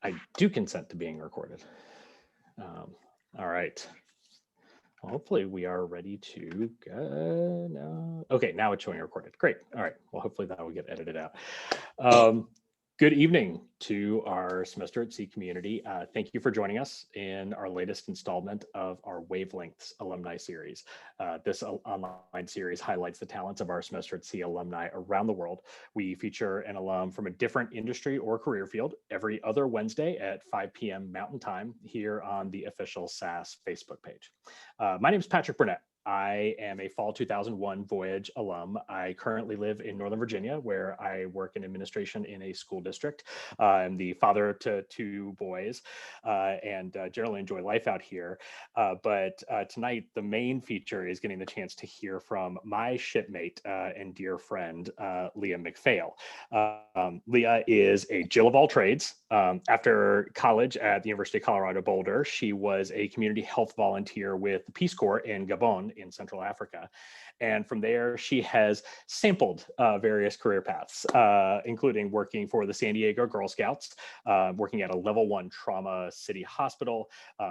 I do consent to being recorded. All right. Well, hopefully we are ready to go now. Okay, now it's showing recorded. Great. All right. Well, hopefully that will get edited out. Good evening to our Semester at Sea community. Thank you for joining us in our latest installment of our Wavelengths alumni series. This online series highlights the talents of our Semester at Sea alumni around the world. We feature an alum from a different industry or career field every other Wednesday at 5 p.m. Mountain Time here on the official SAS Facebook page. My name is Patrick Byrnett. I am a fall 2001 voyage alum. I currently live in Northern Virginia, where I work in administration in a school district. I'm the father to two boys and generally enjoy life out here. But tonight, the main feature is getting the chance to hear from my shipmate and dear friend, Leah McFail. Leah is a Jill of all trades. After college at the University of Colorado Boulder, she was a community health volunteer with the Peace Corps in Gabon in Central Africa. And from there, she has sampled various career paths, including working for the San Diego Girl Scouts, working at a level 1 trauma city hospital,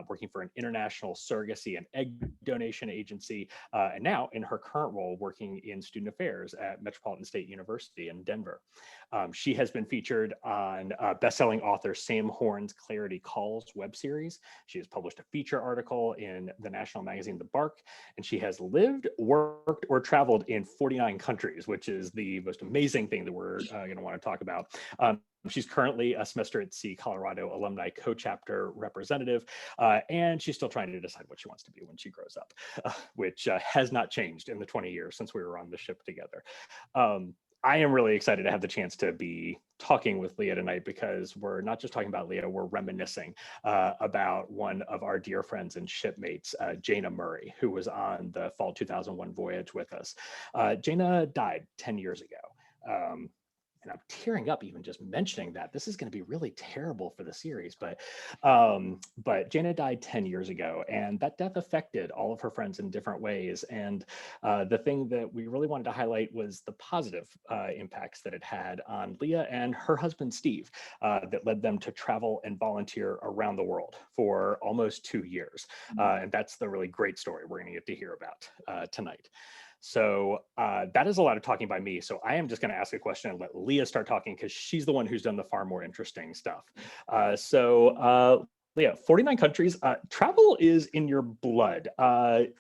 working for an international surrogacy and egg donation agency, and now in her current role, working in student affairs at Metropolitan State University in Denver. She has been featured on best-selling author Sam Horn's Clarity Calls web series. She has published a feature article in the national magazine The Bark, and she has lived, worked, or traveled in 49 countries, which is the most amazing thing that we're going to want to talk about. She's currently a Semester at Sea Colorado alumni co-chapter representative, and she's still trying to decide what she wants to be when she grows up, which has not changed in the 20 years since we were on the ship together. I am really excited to have the chance to be talking with Leah tonight, because we're not just talking about Leah, we're reminiscing about one of our dear friends and shipmates, Jana Murray, who was on the fall 2001 voyage with us. Jana died 10 years ago. And I'm tearing up even just mentioning that. This is going to be really terrible for the series, but Jana died 10 years ago, and that death affected all of her friends in different ways. And the thing that we really wanted to highlight was the positive impacts that it had on Leah and her husband, Steve, that led them to travel and volunteer around the world for almost 2 years. And that's the really great story we're going to get to hear about tonight. So that is a lot of talking by me. So I am just going to ask a question and let Leah start talking, because she's the one who's done the far more interesting stuff. Leah, 49 countries, travel is in your blood.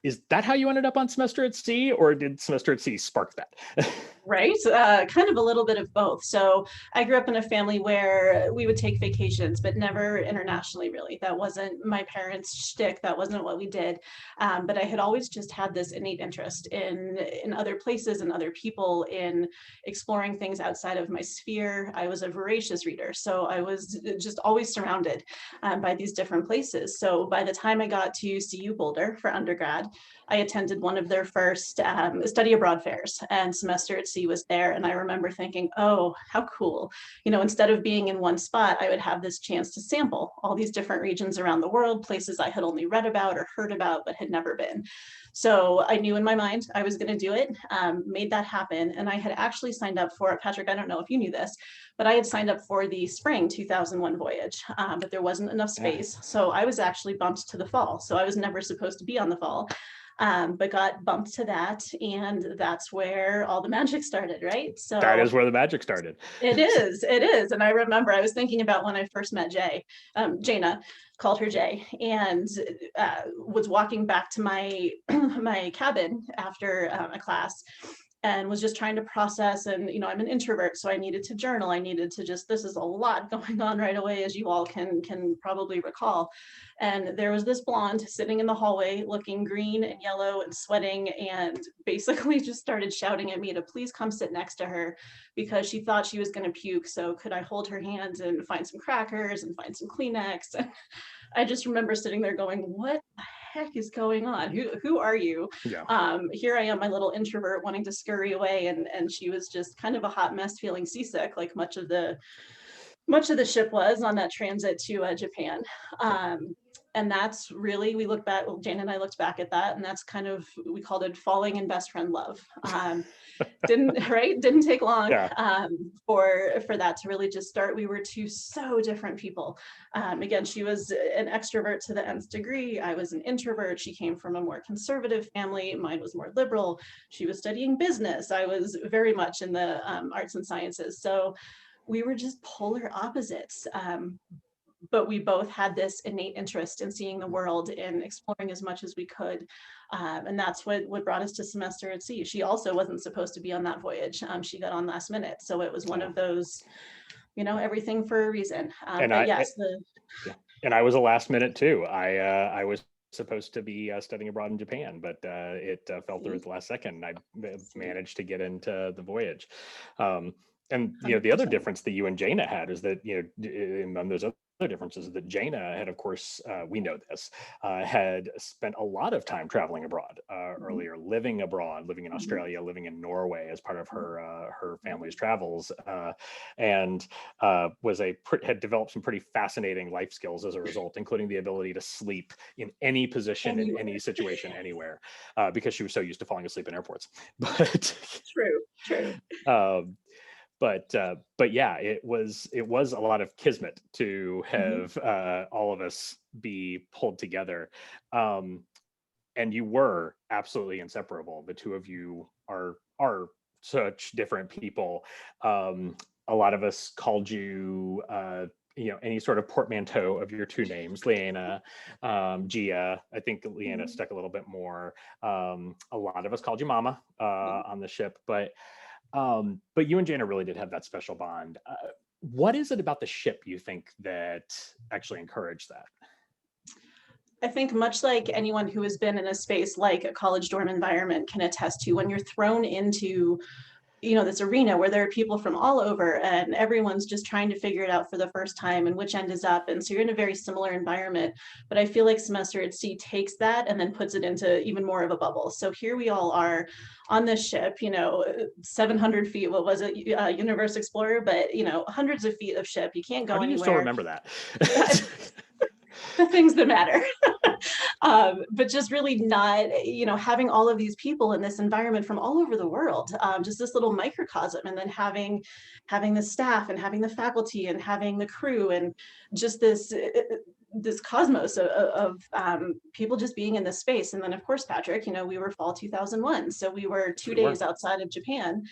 Is that how you ended up on Semester at Sea, or did Semester at Sea spark that? Right? Kind of a little bit of both. So I grew up in a family where we would take vacations, but never internationally, really. That wasn't my parents' shtick. That wasn't what we did. But I had always just had this innate interest in other places and other people, in exploring things outside of my sphere. I was a voracious reader, so I was just always surrounded by these different places. So by the time I got to CU Boulder for undergrad, I attended one of their first study abroad fairs, and Semester at Sea was there. And I remember thinking, oh, how cool. You know, instead of being in one spot, I would have this chance to sample all these different regions around the world, places I had only read about or heard about, but had never been. So I knew in my mind I was going to do it, made that happen. And I had actually signed up for it. Patrick, I don't know if you knew this, but I had signed up for the spring 2001 voyage, but there wasn't enough space. So I was actually bumped to the fall. So I was never supposed to be on the fall. But got bumped to that, and that's where all the magic started, right? So that is where the magic started. It is. And I remember I was thinking about when I first met Jana, called her Jay, and was walking back to my my cabin after a class, and was just trying to process. And, you know, I'm an introvert, so I needed to journal. I needed to just, this is a lot going on right away, as you all can probably recall. And there was this blonde sitting in the hallway looking green and yellow and sweating, and basically just started shouting at me to please come sit next to her, because she thought she was going to puke. So could I hold her hand and find some crackers and find some Kleenex? And I just remember sitting there going, what the heck is going on? Who are you? Yeah. Here I am, my little introvert, wanting to scurry away, and she was just kind of a hot mess, feeling seasick, like much of the ship was on that transit to Japan. And that's really, we look back, well, Jane and I looked back at that, and that's kind of, we called it falling in best friend love. Didn't take long Yeah. For that to really just start. We were two so different people. Again, she was an extrovert to the nth degree. I was an introvert. She came from a more conservative family. Mine was more liberal. She was studying business. I was very much in the arts and sciences. So we were just polar opposites. But we both had this innate interest in seeing the world and exploring as much as we could. And that's what brought us to Semester at Sea. She also wasn't supposed to be on that voyage. She got on last minute. So it was one of those, everything for a reason. And and I was a last minute too. I was supposed to be studying abroad in Japan, but it fell through at the last second. I managed to get into the voyage. And the other difference that you and Jaina had is that among those other differences that Jaina had, of course, we know this, had spent a lot of time traveling abroad earlier, living abroad, living in Australia, living in Norway as part of her family's travels, and had developed some pretty fascinating life skills as a result, including the ability to sleep in any position, in any situation, anywhere, because she was so used to falling asleep in airports. But true. But yeah, it was a lot of kismet to have all of us be pulled together, and you were absolutely inseparable. The two of you are such different people. A lot of us called you any sort of portmanteau of your two names, Leanna, Gia. I think Leanna stuck a little bit more. A lot of us called you Mama on the ship, but you and Jaina really did have that special bond. What is it about the ship you think that actually encouraged that? I think much like anyone who has been in a space like a college dorm environment can attest to, when you're thrown into this arena where there are people from all over and everyone's just trying to figure it out for the first time and which end is up. And so you're in a very similar environment, but I feel like Semester at Sea takes that and then puts it into even more of a bubble. So here we all are on this ship, 700 feet, what was it? Universe Explorer, but hundreds of feet of ship. You can't go anywhere. How do you still remember that? The things that matter. But just really not, having all of these people in this environment from all over the world, just this little microcosm, and then having the staff and having the faculty and having the crew and just this cosmos of people just being in this space. And then of course, Patrick, we were fall 2001. So we were 2 days outside of Japan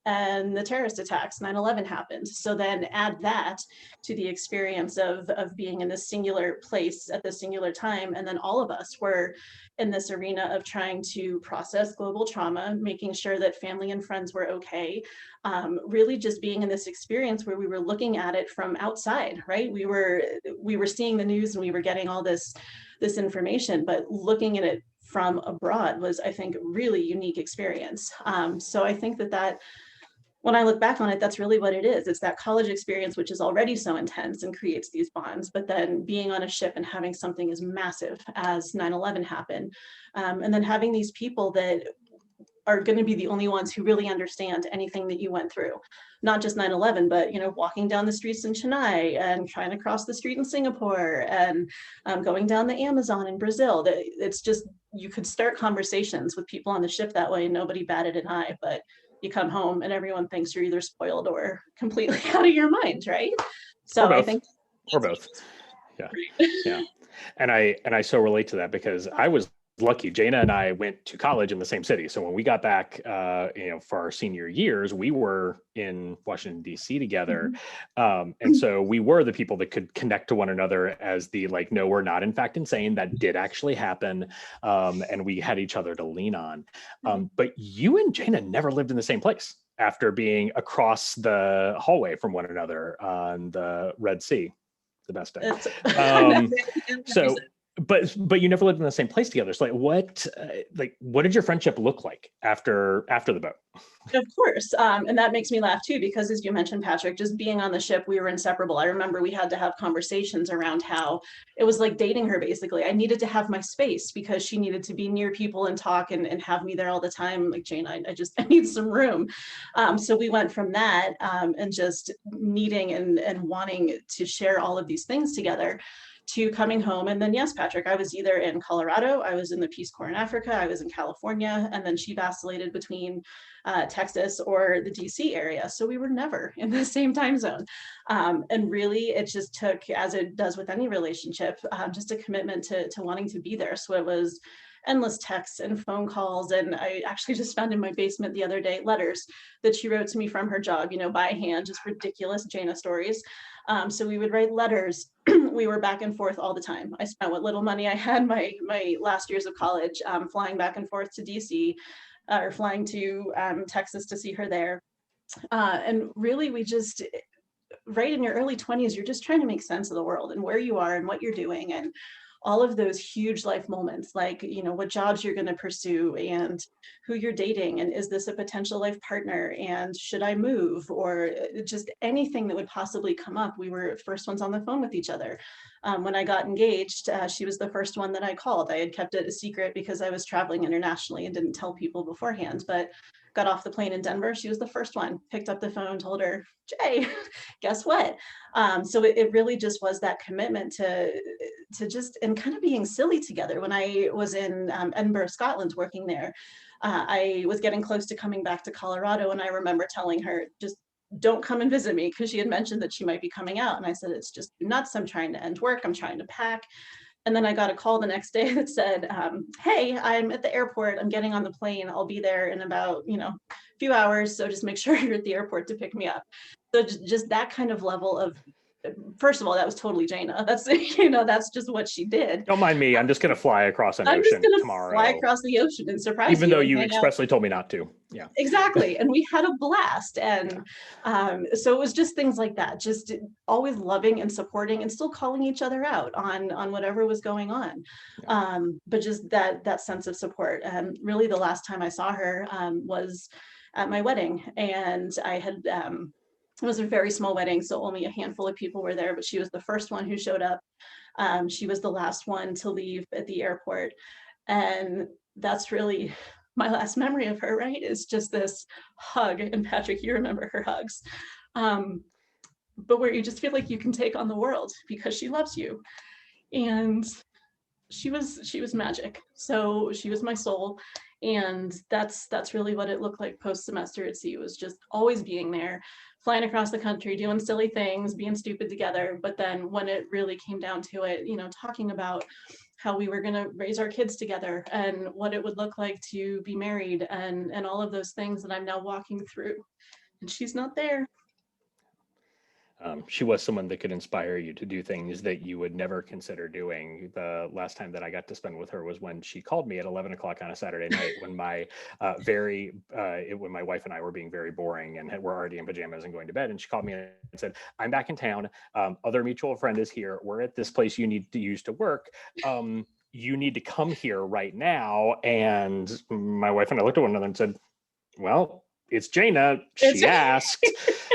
and the terrorist attacks, 9/11 happened. So then add that to the experience of being in this singular place at the singular time. And then all of us were in this arena of trying to process global trauma, making sure that family and friends were okay. Really just being in this experience where we were looking at it from outside, right? We were seeing the news and we were getting all this information, but looking at it from abroad was, I think, a really unique experience. So I think that when I look back on it, that's really what it is. It's that college experience, which is already so intense and creates these bonds, but then being on a ship and having something as massive as 9/11 happen, and then having these people that are going to be the only ones who really understand anything that you went through, not just 9/11, but walking down the streets in Chennai and trying to cross the street in Singapore and going down the Amazon in Brazil. It's just, you could start conversations with people on the ship that way and nobody batted an eye, but you come home and everyone thinks you're either spoiled or completely out of your mind, right? So I think, or both. Yeah. And I so relate to that because I was lucky. Jaina and I went to college in the same city. So when we got back, for our senior years, we were in Washington, D.C. together. And so we were the people that could connect to one another as the, no, we're not in fact insane. That did actually happen. And we had each other to lean on. But you and Jaina never lived in the same place after being across the hallway from one another on the Red Sea, the best day. But you never lived in the same place together. So what did your friendship look like after the boat? Of course. And that makes me laugh too, because as you mentioned, Patrick, just being on the ship, we were inseparable. I remember we had to have conversations around how it was like dating her, basically. I needed to have my space because she needed to be near people and talk and have me there all the time. Like, Jane, I need some room. So we went from that and just needing and wanting to share all of these things together to coming home. And then, yes, Patrick, I was either in Colorado, I was in the Peace Corps in Africa, I was in California, and then she vacillated between Texas or the DC area. So we were never in the same time zone. And really, it just took, as it does with any relationship, just a commitment to wanting to be there. So it was endless texts and phone calls. And I actually just found in my basement the other day letters that she wrote to me from her job, by hand, just ridiculous Jana stories. So we would write letters. We were back and forth all the time. I spent what little money I had my last years of college flying back and forth to DC or flying to Texas to see her there. And really, we just, right in your early 20s, you're just trying to make sense of the world and where you are and what you're doing and all of those huge life moments, like, what jobs you're going to pursue and who you're dating. And is this a potential life partner? And should I move? Or just anything that would possibly come up. We were first ones on the phone with each other. When I got engaged, she was the first one that I called. I had kept it a secret because I was traveling internationally and didn't tell people beforehand, but got off the plane in Denver. She was the first one, picked up the phone, told her, Jay, guess what? So it really just was that commitment to just, and kind of being silly together. When I was in Edinburgh, Scotland, working there, I was getting close to coming back to Colorado. And I remember telling her, just don't come and visit me, because she had mentioned that she might be coming out. And I said, it's just nuts. I'm trying to end work. I'm trying to pack. And then I got a call the next day that said, hey, I'm at the airport. I'm getting on the plane. I'll be there in about, a few hours. So just make sure you're at the airport to pick me up. So just that kind of level of, first of all, that was totally Jana. That's, that's just what she did. Don't mind me. I'm just going to fly across an I'm ocean just going to tomorrow. fly across the ocean and surprise you. Even though you expressly told me not to. Yeah. Exactly. And we had a blast. And so it was just things like that, just always loving and supporting and still calling each other out on whatever was going on. Yeah. But just that sense of support. And really the last time I saw her was at my wedding. And I had, it was a very small wedding, so only a handful of people were there, but she was the first one who showed up. She was the last one to leave at the airport. And that's really my last memory of her, right? Is just this hug. And Patrick, you remember her hugs. But where you just feel like you can take on the world because she loves you. And she was magic. So she was my soul. And that's really what it looked like post-semester at sea, was just always being there, flying across the country, doing silly things, being stupid together. But then when it really came down to it, talking about how we were going to raise our kids together and what it would look like to be married and all of those things that I'm now walking through. And she's not there. She was someone that could inspire you to do things that you would never consider doing. The last time that I got to spend with her was when she called me at 11 o'clock on a Saturday night when my when my wife and I were being very boring and were already in pajamas and going to bed. And she called me and said, I'm back in town. Other mutual friend is here. We're at this place you need to use to work. You need to come here right now. And my wife and I looked at one another and said, well, it's Jana. She asked.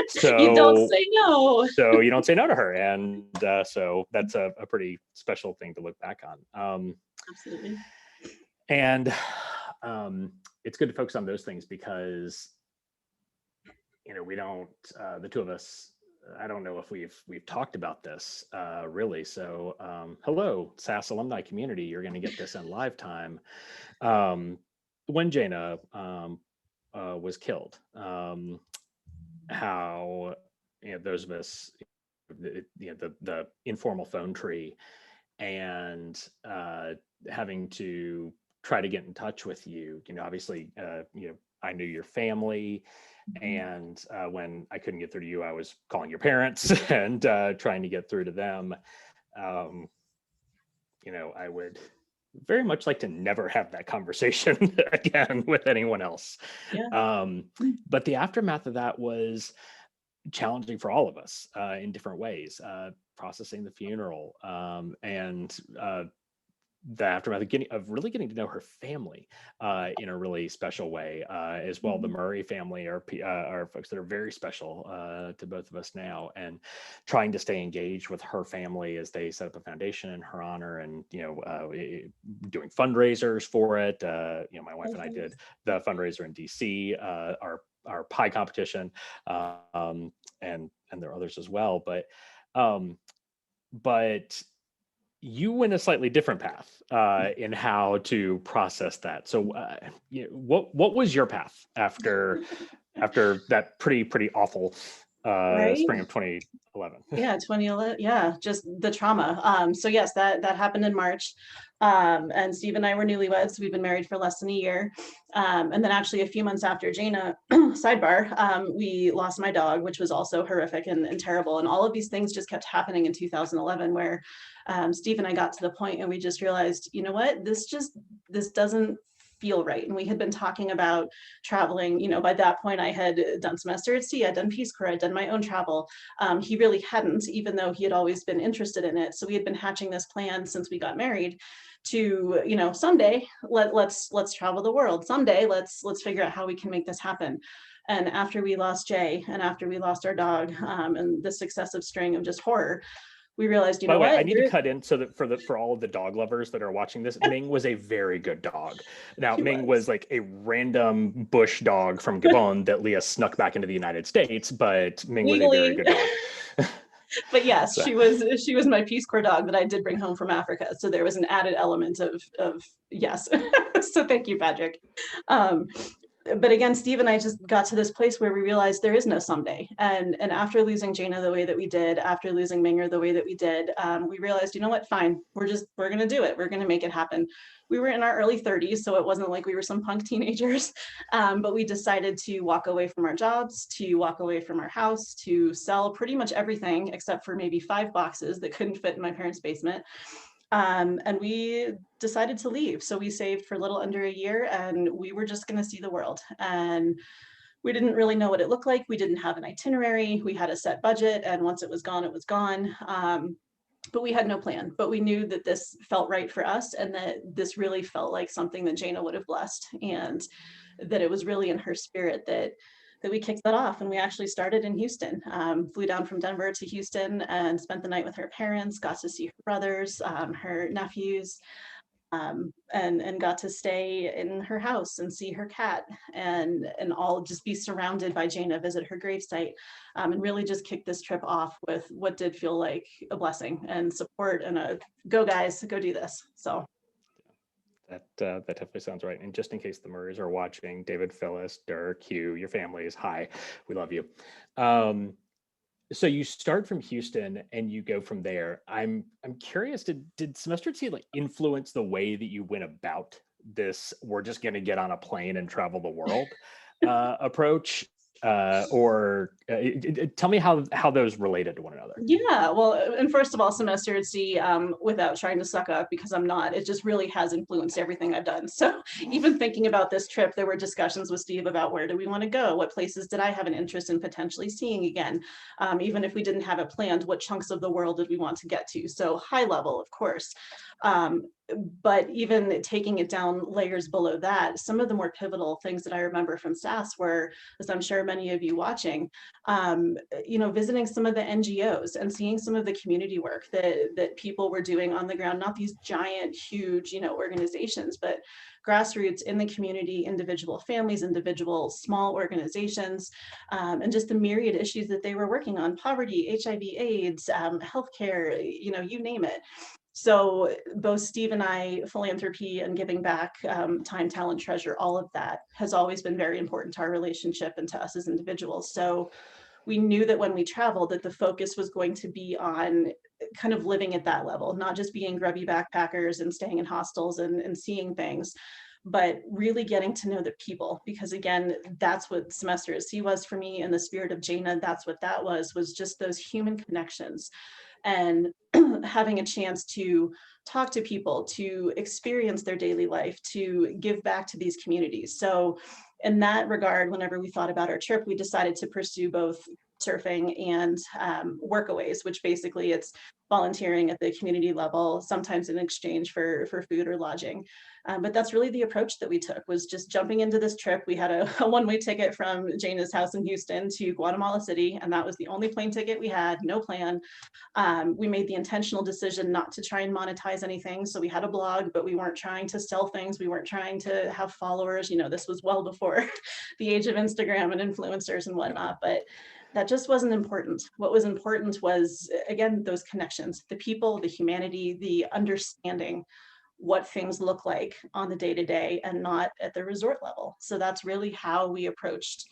So you don't say no. So you don't say no to her. And so that's a pretty special thing to look back on. Absolutely. And it's good to focus on those things because, we don't, the two of us, I don't know if we've talked about this really. So hello, SAS alumni community. You're going to get this in live time. When Jana was killed, how those of us, the informal phone tree, and having to try to get in touch with you. Obviously, I knew your family, and when I couldn't get through to you, I was calling your parents and trying to get through to them. I would very much like to never have that conversation again with anyone else. Yeah. But the aftermath of that was challenging for all of us in different ways, processing the funeral and the aftermath of really getting to know her family in a really special way as well. The Murray family are folks that are very special to both of us now, and trying to stay engaged with her family as they set up a foundation in her honor, and doing fundraisers for it. My wife and I did the fundraiser in DC, our pie competition, and there are others as well, but you went a slightly different path in how to process that. So, what was your path after that pretty awful Right. spring of 2011? Yeah, 2011. Yeah, just the trauma. So yes, that happened in March. And Steve and I were newlyweds. We've been married for less than a year. And then actually a few months after Jana, sidebar, we lost my dog, which was also horrific and terrible. And all of these things just kept happening in 2011, where Steve and I got to the point and we just realized, you know what, this doesn't feel right. And we had been talking about traveling. By that point I had done semester at sea, I'd done Peace Corps, I'd done my own travel. He really hadn't, even though he had always been interested in it. So we had been hatching this plan since we got married to, someday let's travel the world. Someday let's figure out how we can make this happen. And after we lost Jay, and after we lost our dog, and the successive string of just horror, we realized, By the way, I need to cut in so that for all of the dog lovers that are watching this, Ming was a very good dog. Now, Ming was like a random bush dog from Gabon that Leah snuck back into the United States, but Ming was a very good dog. But yes, she was my Peace Corps dog that I did bring home from Africa. So there was an added element of yes. So thank you, Patrick. But again, Steve and I just got to this place where we realized there is no someday. And after losing Jana the way that we did, after losing Minger the way that we did, we realized, you know what, fine, we're going to do it. We're going to make it happen. We were in our early 30s, so it wasn't like we were some punk teenagers, but we decided to walk away from our jobs, to walk away from our house, to sell pretty much everything except for maybe 5 boxes that couldn't fit in my parents' basement. And we decided to leave. So we saved for a little under a year, and we were just going to see the world. And we didn't really know what it looked like. We didn't have an itinerary. We had a set budget, and once it was gone, it was gone. But we had no plan. But we knew that this felt right for us, and that this really felt like something that Jana would have blessed, and that it was really in her spirit that we kicked that off. And we actually started in Houston, flew down from Denver to Houston and spent the night with her parents, got to see her brothers, her nephews, and got to stay in her house and see her cat, and all just be surrounded by Jana, visit her gravesite, and really just kick this trip off with what did feel like a blessing and support and a go guys, go do this. So that definitely sounds right. And just in case the Murrays are watching, David, Phyllis, Dirk, Hugh, your families, hi, we love you. So you start from Houston and you go from there. I'm curious, did semester at sea like influence the way that you went about this "we're just going to get on a plane and travel the world" approach? Or tell me how those related to one another. Yeah, well, and first of all, semester at sea, without trying to suck up, because I'm not, it just really has influenced everything I've done. So even thinking about this trip, there were discussions with Steve about where do we want to go? What places did I have an interest in potentially seeing again? Even if we didn't have it planned, what chunks of the world did we want to get to? So high level, of course. But even taking it down layers below that, some of the more pivotal things that I remember from SAS were, as I'm sure many of you watching, visiting some of the NGOs and seeing some of the community work that people were doing on the ground, not these giant, huge, organizations, but grassroots in the community, individual families, individual small organizations, and just the myriad issues that they were working on: poverty, HIV, AIDS, healthcare, you name it. So both Steve and I, philanthropy and giving back, time, talent, treasure, all of that has always been very important to our relationship and to us as individuals. So we knew that when we traveled, that the focus was going to be on kind of living at that level, not just being grubby backpackers and staying in hostels and seeing things, but really getting to know the people. Because again, that's what semester at sea was for me. In the spirit of Jana, that's what that was just those human connections. And having a chance to talk to people, to experience their daily life, to give back to these communities. So in that regard, whenever we thought about our trip, we decided to pursue both surfing, and workaways, which basically it's volunteering at the community level, sometimes in exchange for food or lodging. But that's really the approach that we took, was just jumping into this trip. We had a one-way ticket from Jana's house in Houston to Guatemala City, and that was the only plane ticket we had, no plan. We made the intentional decision not to try and monetize anything. So we had a blog, but we weren't trying to sell things. We weren't trying to have followers. You know, this was well before the age of Instagram and influencers and whatnot, but that just wasn't important. What was important was, again, those connections, the people, the humanity, the understanding what things look like on the day-to-day and not at the resort level. So that's really how we approached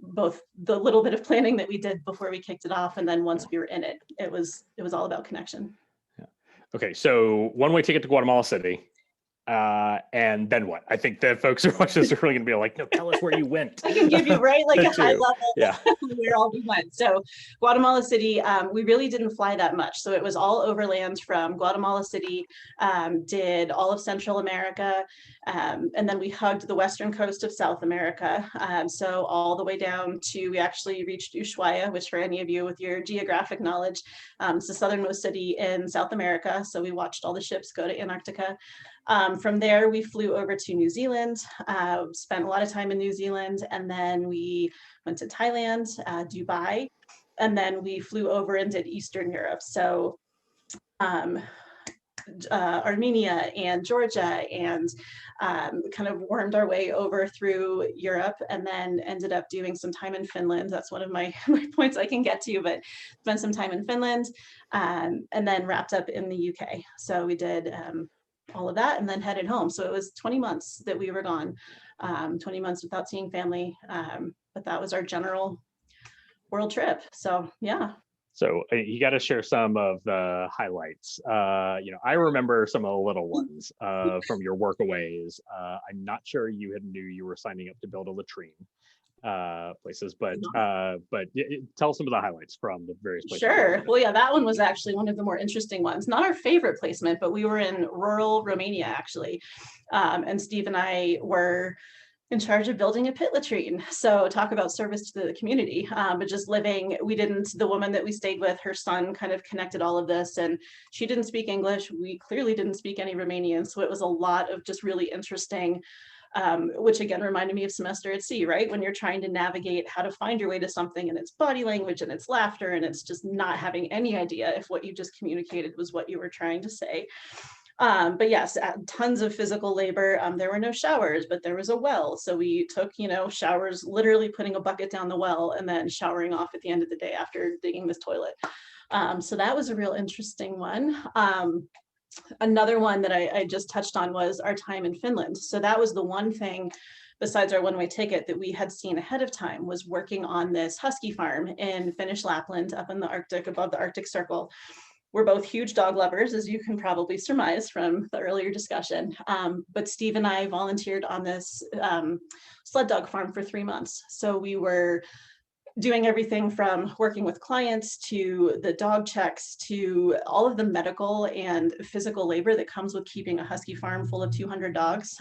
both the little bit of planning that we did before we kicked it off, and then once we were in it, it was all about connection. Yeah. Okay, so one-way ticket to Guatemala City. And then what? I think the folks who watch this are really going to be like, no, tell us where you went. I can give you like a high level yeah. where all we went. So Guatemala City, we really didn't fly that much. So it was all overland from Guatemala City, did all of Central America, and then we hugged the western coast of South America. So all the way down to, we actually reached Ushuaia, which for any of you with your geographic knowledge, it's the southernmost city in South America. So we watched all the ships go to Antarctica. From there, we flew over to New Zealand, spent a lot of time in New Zealand, and then we went to Thailand, Dubai, and then we flew over and did Eastern Europe. So Armenia and Georgia, and kind of wormed our way over through Europe, and then ended up doing some time in Finland. That's one of my points I can get to, but spent some time in Finland, and then wrapped up in the UK. So we did all of that and then headed home. So it was 20 months that we were gone, 20 months without seeing family. But that was our general world trip. So yeah. So you got to share some of the highlights. You know, I remember some of the little ones from your workaways. I'm not sure you knew you were signing up to build a latrine places, but tell us some of the highlights from the various places. Sure. Well, yeah, that one was actually one of the more interesting ones. Not our favorite placement, but we were in rural Romania actually, and Steve and I were in charge of building a pit latrine. So talk about service to the community, but just living, the woman that we stayed with, her son kind of connected all of this, and she didn't speak English. We clearly didn't speak any Romanian. So it was a lot of just really interesting, which again reminded me of semester at sea, right? When you're trying to navigate how to find your way to something, and it's body language and it's laughter, and it's just not having any idea if what you just communicated was what you were trying to say. But yes, tons of physical labor. There were no showers, but there was a well. So we took, showers, literally putting a bucket down the well and then showering off at the end of the day after digging this toilet. So that was a real interesting one. Another one that I just touched on was our time in Finland. So that was the one thing besides our one-way ticket that we had seen ahead of time, was working on this husky farm in Finnish Lapland up in the Arctic, above the Arctic Circle. We're both huge dog lovers, as you can probably surmise from the earlier discussion. But Steve and I volunteered on this sled dog farm for 3 months. So we were doing everything from working with clients to the dog checks to all of the medical and physical labor that comes with keeping a husky farm full of 200 dogs,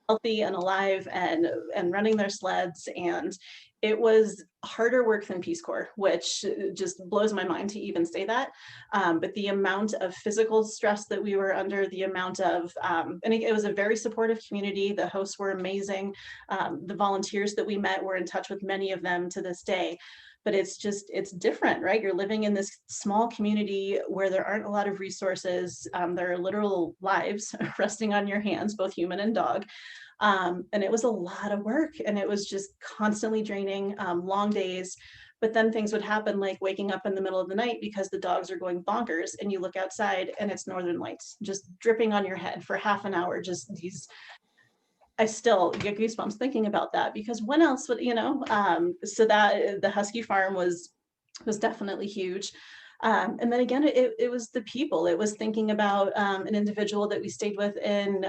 healthy and alive and running their sleds. And it was harder work than Peace Corps, which just blows my mind to even say that. But the amount of physical stress that we were under, the amount of, and it was a very supportive community. The hosts were amazing. The volunteers that we met, were in touch with many of them to this day. But it's different, right? You're living in this small community where there aren't a lot of resources. There are literal lives resting on your hands, both human and dog. And it was a lot of work, and it was just constantly draining, long days. But then things would happen, like waking up in the middle of the night because the dogs are going bonkers, and you look outside and it's northern lights just dripping on your head for half an hour. Just these, I still get goosebumps thinking about that, because when else would, so that the husky farm was definitely huge. And then again, it was the people. It was thinking about an individual that we stayed with in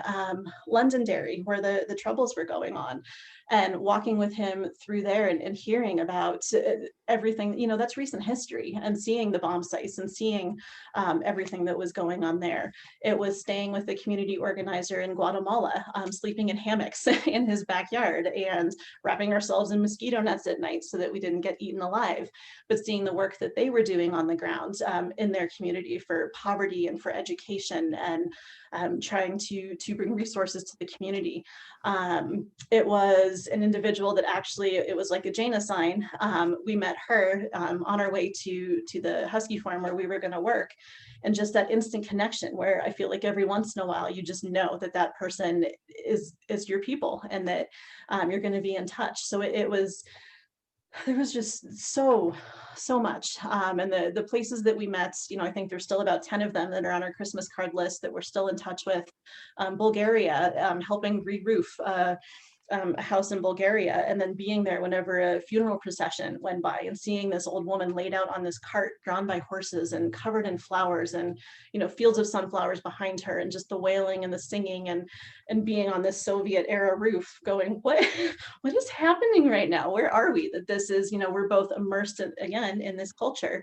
Londonderry, where the troubles were going on, and walking with him through there and hearing about everything, you know, that's recent history, and seeing the bomb sites and seeing everything that was going on there. It was staying with the community organizer in Guatemala, sleeping in hammocks in his backyard and wrapping ourselves in mosquito nets at night so that we didn't get eaten alive, but seeing the work that they were doing on the ground in their community for poverty and for education, and trying to bring resources to the community. It was an individual that actually, it was like a Jana sign. We met her on our way to the Husky farm where we were going to work. And just that instant connection where I feel like every once in a while, you just know that that person is your people, and that you're going to be in touch. So there was just so much. And the places that we met, you know, I think there's still about 10 of them that are on our Christmas card list that we're still in touch with. Bulgaria, helping re-roof a house in Bulgaria, and then being there whenever a funeral procession went by and seeing this old woman laid out on this cart drawn by horses and covered in flowers, and, you know, fields of sunflowers behind her, and just the wailing and the singing, and being on this Soviet era roof going, what is happening right now? Where are we? That this is, you know, we're both immersed again in this culture,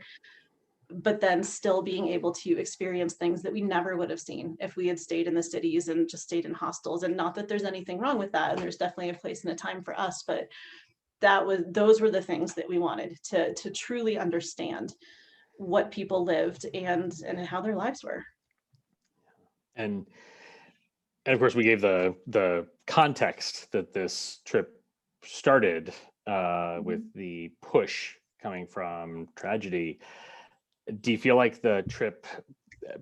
but then still being able to experience things that we never would have seen if we had stayed in the cities and just stayed in hostels. And not that there's anything wrong with that, and there's definitely a place and a time for us, but those were the things that we wanted to truly understand what people lived and how their lives were. And of course, we gave the context that this trip started with the push coming from tragedy. Do you feel like the trip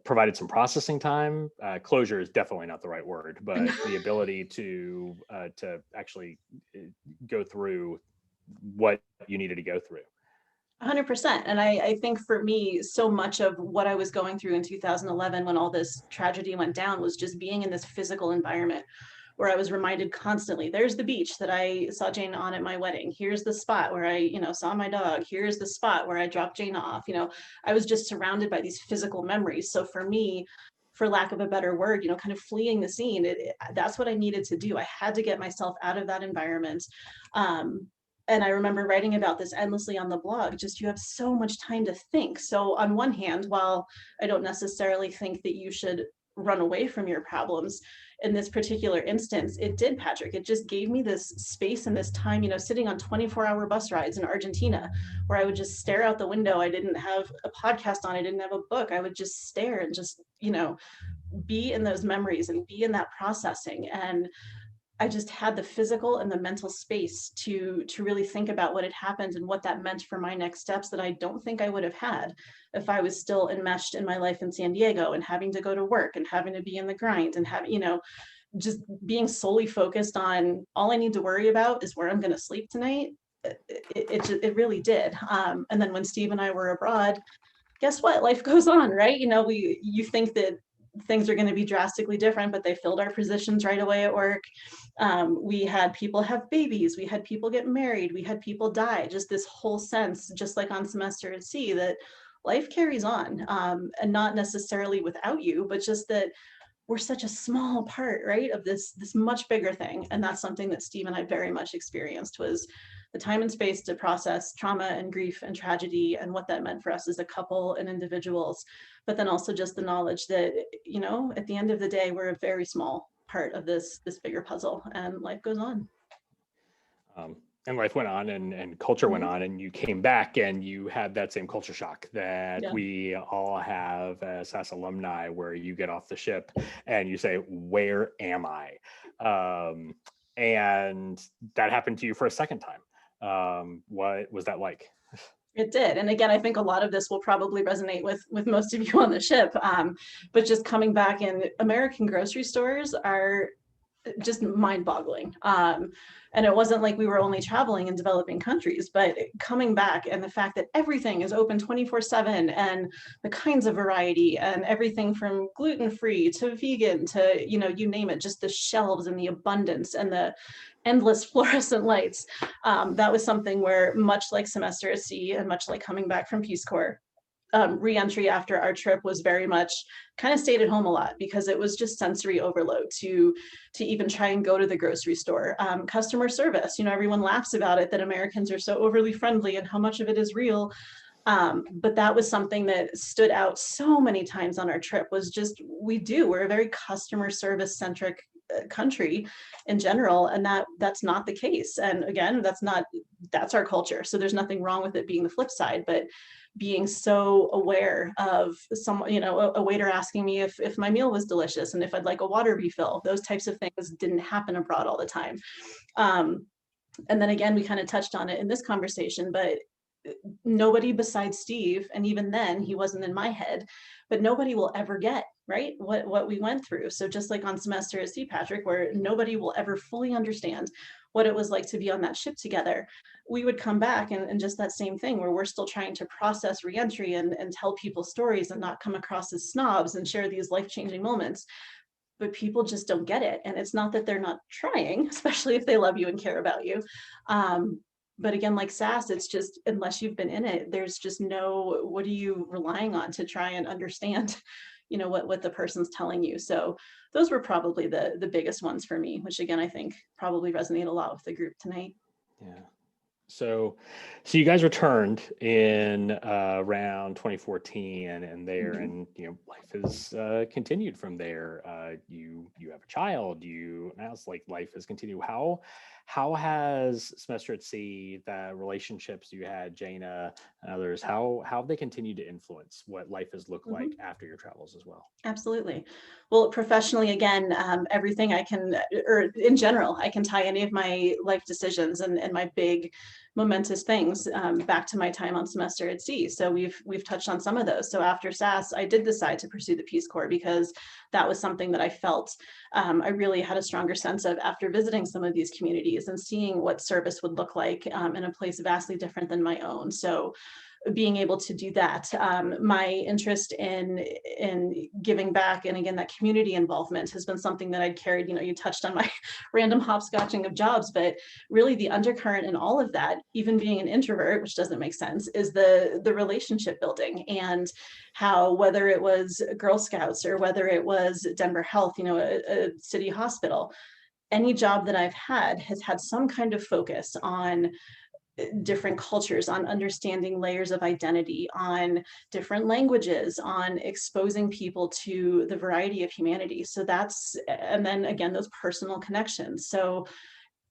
provided some processing time? Closure is definitely not the right word, but the ability to actually go through what you needed to go through. 100%. And I think for me, so much of what I was going through in 2011 when all this tragedy went down was just being in this physical environment where I was reminded constantly, there's the beach that I saw Jane on at my wedding. Here's the spot where I, you know, saw my dog. Here's the spot where I dropped Jane off. You know, I was just surrounded by these physical memories. So for me, for lack of a better word, you know, kind of fleeing the scene, that's what I needed to do. I had to get myself out of that environment. And I remember writing about this endlessly on the blog, just you have so much time to think. So on one hand, while I don't necessarily think that you should run away from your problems, in this particular instance, it did, Patrick. It just gave me this space and this time, you know, sitting on 24-hour bus rides in Argentina, where I would just stare out the window. I didn't have a podcast on, I didn't have a book. I would just stare and just, you know, be in those memories and be in that processing. And I just had the physical and the mental space to really think about what had happened and what that meant for my next steps that I don't think I would have had if I was still enmeshed in my life in San Diego and having to go to work and having to be in the grind and having, you know, just being solely focused on all I need to worry about is where I'm going to sleep tonight. It really did. And then when Steve and I were abroad, guess what? Life goes on, right? You know, you think that things are going to be drastically different, but they filled our positions right away at work. We had people have babies, we had people get married, we had people die, just this whole sense, just like on semester at sea, that life carries on, and not necessarily without you, but just that we're such a small part, right, of this much bigger thing. And that's something that Steve and I very much experienced, was the time and space to process trauma and grief and tragedy and what that meant for us as a couple and individuals. But then also just the knowledge that, you know, at the end of the day, we're a very small part of this bigger puzzle, and life goes on. And life went on, and culture went on, and you came back and you had that same culture shock that we all have as SAS alumni, where you get off the ship and you say, where am I? And that happened to you for a second time. What was that like? It did. And again, I think a lot of this will probably resonate with most of you on the ship. But just coming back in, American grocery stores are just mind-boggling. And it wasn't like we were only traveling in developing countries, but coming back and the fact that everything is open 24/7, and the kinds of variety, and everything from gluten-free to vegan to, you know, you name it, just the shelves and the abundance and the endless fluorescent lights. That was something where, much like semester at sea and much like coming back from Peace Corps, reentry after our trip was very much kind of stayed at home a lot because it was just sensory overload to even try and go to the grocery store. Customer service, everyone laughs about it, that Americans are so overly friendly and how much of it is real. But that was something that stood out so many times on our trip, was just, we're a very customer service centric country in general, and that's not the case. And again, that's our culture, so there's nothing wrong with it being the flip side. But being so aware of a waiter asking me if my meal was delicious and if I'd like a water refill, those types of things didn't happen abroad all the time. And then again, we kind of touched on it in this conversation, but nobody besides Steve, and even then he wasn't in my head, but nobody will ever get right what we went through. So just like on semester at sea, Patrick, where nobody will ever fully understand what it was like to be on that ship together, we would come back and just that same thing where we're still trying to process reentry and tell people stories and not come across as snobs and share these life-changing moments. But people just don't get it. And it's not that they're not trying, especially if they love you and care about you. But again, like SAS, it's just, unless you've been in it, there's just what are you relying on to try and understand, what the person's telling you. So those were probably the biggest ones for me, which again, I think probably resonate a lot with the group tonight. Yeah. So you guys returned in around 2014 and there, and life has continued from there. You have a child. Now it's like life has continued. How has semester at sea, the relationships you had, Jana and others, how have they continued to influence what life has looked like after your travels as well? Absolutely. Well, professionally, again, everything I can, or in general, I can tie any of my life decisions and my big momentous things back to my time on semester at sea. So we've touched on some of those. So after SAS, I did decide to pursue the Peace Corps because that was something that I felt I really had a stronger sense of after visiting some of these communities and seeing what service would look like in a place vastly different than my own. So being able to do that, my interest in giving back, and again, that community involvement has been something that I'd carried. You touched on my random hopscotching of jobs, but really the undercurrent in all of that, even being an introvert, which doesn't make sense, is the relationship building, and how, whether it was Girl Scouts or whether it was Denver Health, a city hospital, any job that I've had has had some kind of focus on different cultures, on understanding layers of identity, on different languages, on exposing people to the variety of humanity. So and then again, those personal connections. So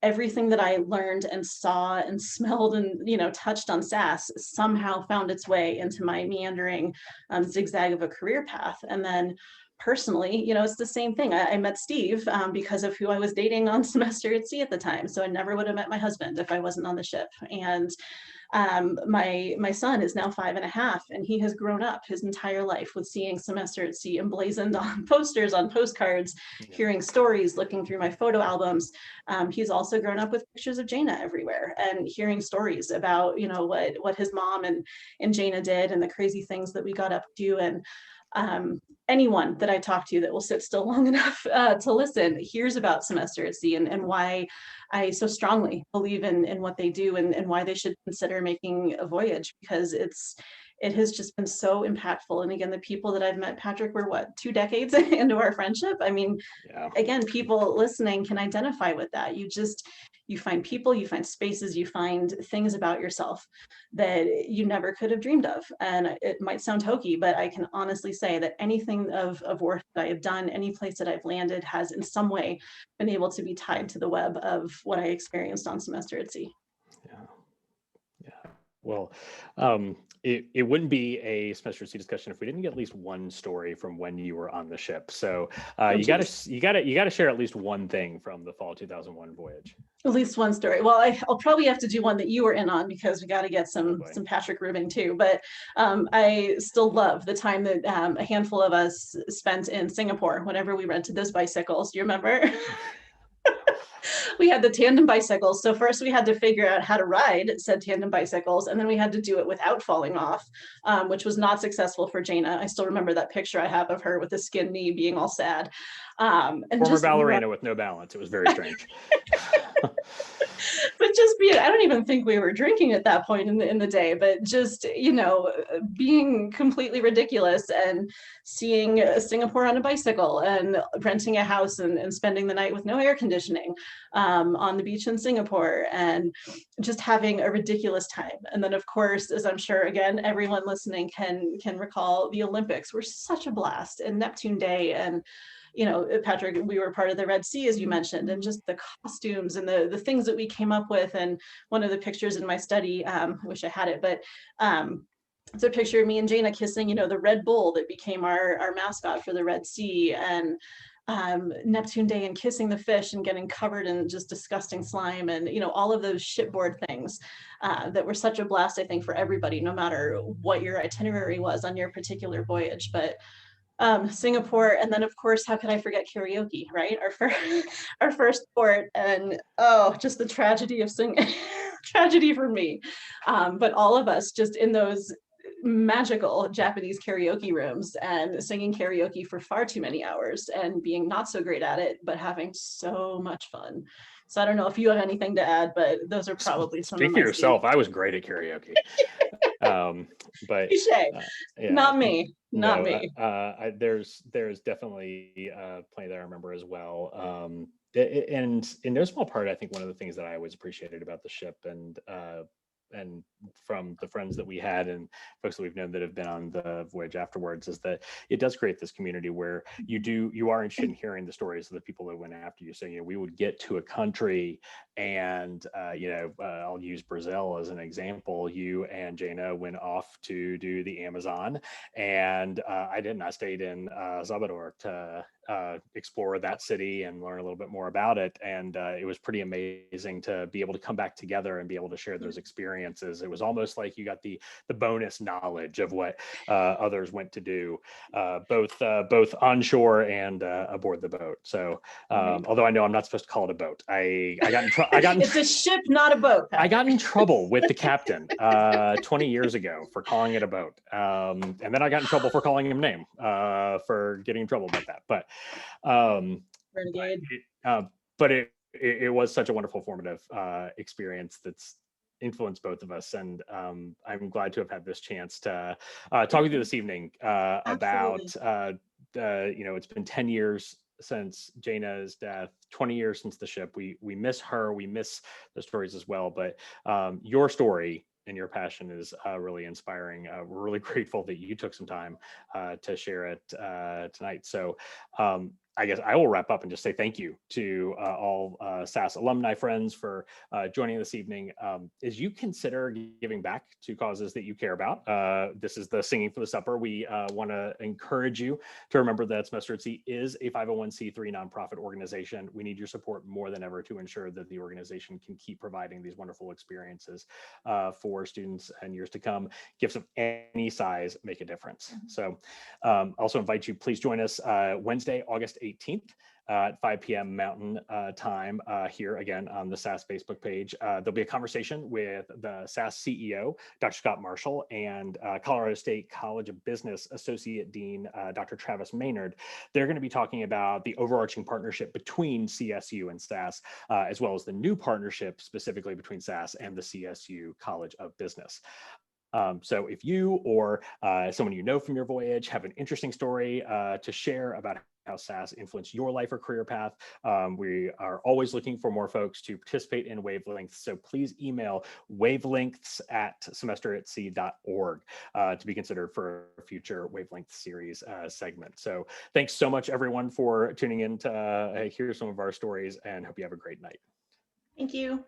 everything that I learned and saw and smelled and touched on SAS somehow found its way into my meandering zigzag of a career path. And then personally, it's the same thing. I met Steve because of who I was dating on semester at sea at the time. So I never would have met my husband if I wasn't on the ship. And my son is now 5.5, and he has grown up his entire life with seeing semester at sea emblazoned on posters, on postcards, hearing stories, looking through my photo albums. He's also grown up with pictures of Jana everywhere and hearing stories about what his mom and Jana did and the crazy things that we got up to. And anyone that I talk to that will sit still long enough to listen hears about semester at sea and why I so strongly believe in what they do and why they should consider making a voyage, because it has just been so impactful. And again, the people that I've met, Patrick, we're 2 decades into our friendship. I mean, again, people listening can identify with that. You find people, you find spaces, you find things about yourself that you never could have dreamed of. And it might sound hokey, but I can honestly say that anything of worth that I have done, any place that I've landed, has in some way been able to be tied to the web of what I experienced on semester at sea. Yeah. Well, it wouldn't be a semester at sea discussion if we didn't get at least one story from when you were on the ship. So you got to share at least one thing from the fall 2001 voyage. At least one story. Well, I'll probably have to do one that you were in on, because we got to get some Patrick ribbing too. But I still love the time that a handful of us spent in Singapore whenever we rented those bicycles. Do you remember? We had the tandem bicycles. So first we had to figure out how to ride said tandem bicycles, and then we had to do it without falling off, which was not successful for Jaina. I still remember that picture I have of her with the skinned knee being all sad. And Former just ballerina with no balance. It was very strange. but just being, I don't even think we were drinking at that point in the day, but just, you know, being completely ridiculous and seeing Singapore on a bicycle and renting a house and spending the night with no air conditioning on the beach in Singapore and just having a ridiculous time. And then of course, as I'm sure again, everyone listening can recall, the Olympics were such a blast, and Neptune Day, and you know, Patrick, we were part of the Red Sea, as you mentioned, and just the costumes and the things that we came up with. And one of the pictures in my study, I wish I had it, but it's a picture of me and Jaina kissing, you know, the Red Bull that became our mascot for the Red Sea, and Neptune Day and kissing the fish and getting covered in just disgusting slime, and you know, all of those shipboard things that were such a blast, I think, for everybody, no matter what your itinerary was on your particular voyage. But Singapore, and then of course, how could I forget karaoke, right? Our first port, and oh, just the tragedy of singing, tragedy for me. But all of us just in those magical Japanese karaoke rooms and singing karaoke for far too many hours and being not so great at it, but having so much fun. So I don't know if you have anything to add, but those are probably some Speak of for my yourself. I was great at karaoke. But yeah, not me, not no, me. There's definitely plenty that I remember as well. And in no small part, I think one of the things that I always appreciated about the ship, and from the friends that we had and folks that we've known that have been on the voyage afterwards, is that it does create this community where you are interested in hearing the stories of the people that went after you. So, you know, we would get to a country and, I'll use Brazil as an example. You and Jaina went off to do the Amazon, and I didn't. I stayed in Salvador to explore that city and learn a little bit more about it. And it was pretty amazing to be able to come back together and be able to share those experiences. It was almost like you got the bonus knowledge of what others went to do, both onshore and aboard the boat. So although I know I'm not supposed to call it a boat, I got in trouble. It's a ship, not a boat. I got in trouble with the captain 20 years ago for calling it a boat. And then I got in trouble for calling him a name for getting in trouble about that. But it was such a wonderful formative experience that's influenced both of us. And I'm glad to have had this chance to talk with you this evening about, it's been 10 years since Jaina's death, 20 years since the ship. We miss her, we miss the stories as well, but your story and your passion is really inspiring. We're really grateful that you took some time to share it tonight. So I guess I will wrap up and just say thank you to all SAS alumni friends for joining this evening. As you consider giving back to causes that you care about, this is the Singing for the Supper. We want to encourage you to remember that Semester at Sea is a 501c3 nonprofit organization. We need your support more than ever to ensure that the organization can keep providing these wonderful experiences for students in years to come. Gifts of any size make a difference. So also invite you, please join us Wednesday, August 18th at 5 p.m. Mountain time here again on the SAS Facebook page. There'll be a conversation with the SAS CEO, Dr. Scott Marshall, and Colorado State College of Business Associate Dean, Dr. Travis Maynard. They're going to be talking about the overarching partnership between CSU and SAS, as well as the new partnership specifically between SAS and the CSU College of Business. So if you or someone you know from your voyage have an interesting story to share about how SAS influenced your life or career path, we are always looking for more folks to participate in Wavelengths. So please email wavelengths@semesteratsea.org to be considered for a future Wavelength series segment. So thanks so much, everyone, for tuning in to hear some of our stories, and hope you have a great night. Thank you.